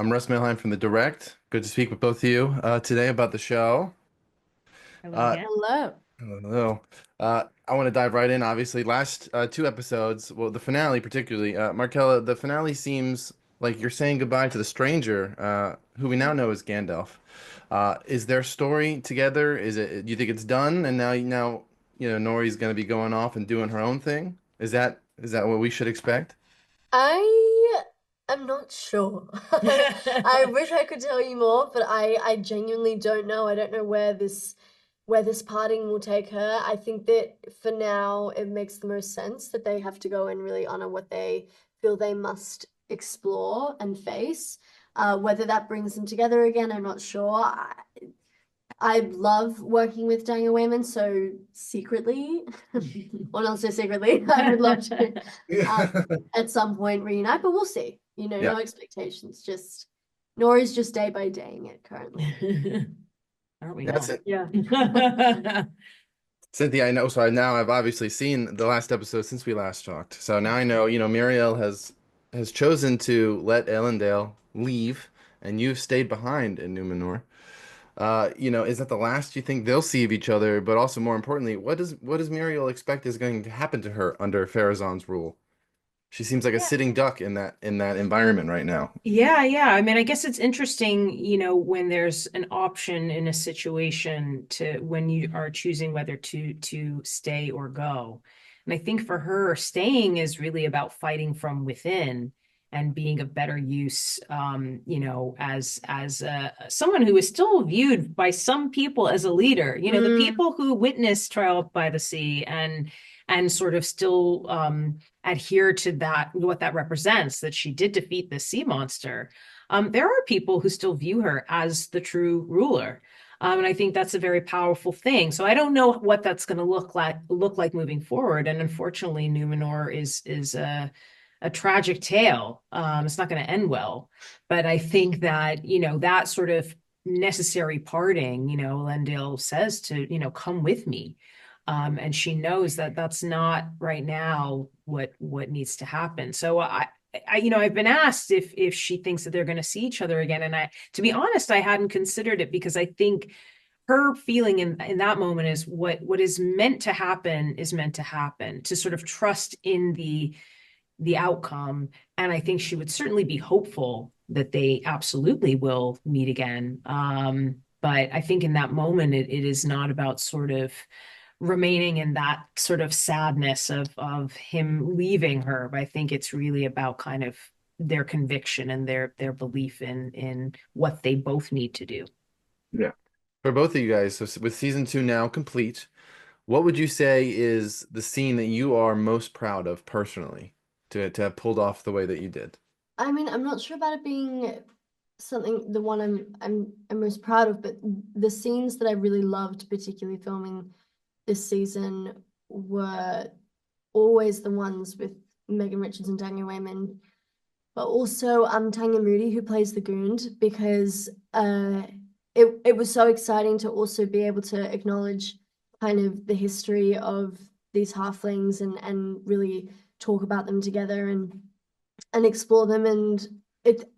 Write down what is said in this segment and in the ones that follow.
I'm Russ Milheim from The Direct. Good to speak with both of you today about the show. Hello Uh, again. Hello. hello. I want to dive right in. Obviously, last two episodes, well, the finale particularly, Markella, the finale seems like you're saying goodbye to the stranger, who we now know as Gandalf. Is their story together? Do you think it's done? And now, Nori's going to be going off and doing her own thing? Is that what we should expect? I am not sure. I wish I could tell you more, but I genuinely don't know. I don't know where this parting will take her. I think that for now it makes the most sense that they have to go and really honor what they feel they must explore and face. Whether that brings them together again, I'm not sure. I love working with Daniel Wayman, so secretly, or not so secretly, I would love to um, at some point reunite, but we'll see. Yeah, No expectations. Just Nori's just day by daying it currently. Aren't we that's all? it. Yeah. Cynthia, I know. So now I've obviously seen the last episode since we last talked. So now I know, Miriel has chosen to let Elendil leave, and you've stayed behind in Numenor. Is that the last you think they'll see of each other? But also more importantly, what does Miriel expect is going to happen to her under Pharazôn's rule? She seems like a Yeah. sitting duck in that environment right now. Yeah. I mean, I guess it's interesting, when there's an option in a situation to when you are choosing whether to stay or go. And I think for her, staying is really about fighting from within and being of better use, as someone who is still viewed by some people as a leader. The Mm, people who witnessed Trial by the Sea and sort of still adhere to that, what that represents, that she did defeat the sea monster. There are people who still view her as the true ruler. And I think that's a very powerful thing. So I don't know what that's going to look like moving forward. And unfortunately, Numenor is a tragic tale. It's not going to end well. But I think that, that sort of necessary parting, Lendil says to, come with me. And she knows that that's not right now what needs to happen. So I've been asked if she thinks that they're going to see each other again, and to be honest, I hadn't considered it because I think her feeling in that moment is what is meant to happen is meant to happen. To sort of trust in the outcome, and I think she would certainly be hopeful that they absolutely will meet again. But I think in that moment, it is not about sort of remaining in that sort of sadness of him leaving her. But I think it's really about kind of their conviction and their belief in what they both need to do. Yeah. For both of you guys, so with season two now complete, what would you say is the scene that you are most proud of personally to have pulled off the way that you did? I mean, I'm not sure about it being something the one I'm most proud of, but the scenes that I really loved, particularly filming this season, were always the ones with Megan Richards and Daniel Wayman, but also Tanya Moody who plays the Goond because it was so exciting to also be able to acknowledge kind of the history of these halflings and really talk about them together and explore them. And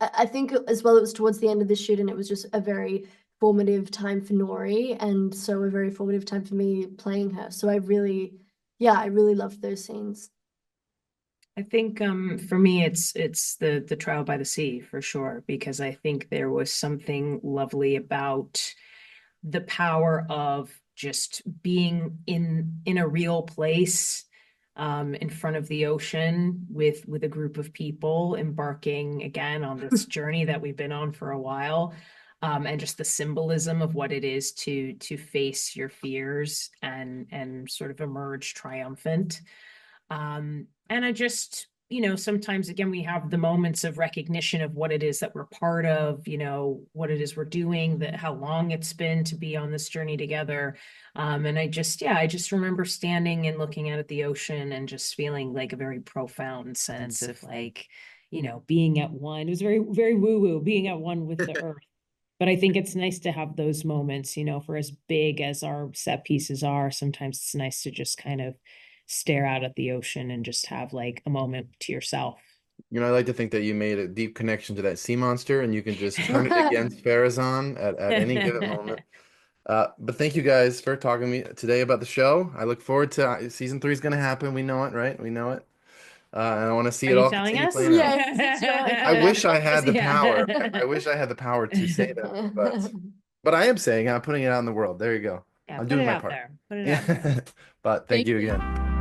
I think as well it was towards the end of the shoot and it was just a very formative time for Nori and so a very formative time for me playing her. So I really loved those scenes. I think for me it's the trial by the sea for sure, because I think there was something lovely about the power of just being in a real place, in front of the ocean with a group of people embarking again on this journey that we've been on for a while. And just the symbolism of what it is to face your fears and sort of emerge triumphant. And I just, sometimes again, we have the moments of recognition of what it is that we're part of, what it is we're doing, that how long it's been to be on this journey together. And I just remember standing and looking out at the ocean and just feeling like a very profound sense of like, being at one. It was very, very woo-woo, being at one with the earth. But I think it's nice to have those moments, for as big as our set pieces are, sometimes it's nice to just kind of stare out at the ocean and just have like a moment to yourself. I like to think that you made a deep connection to that sea monster, and you can just turn it against Farazan at any given moment. But thank you guys for talking to me today about the show. I look forward to season 3 is going to happen. We know it, right? We know it. And I want to see Are it you all telling continue us? playing out. Yes, I wish I had the power. I Yeah. wish I had the power to say that, but sure. I am saying I'm putting it out in the world. There you go. Yeah, I'm put doing it my out part. there. Put it out there. Yeah. But thank Thank you you. again.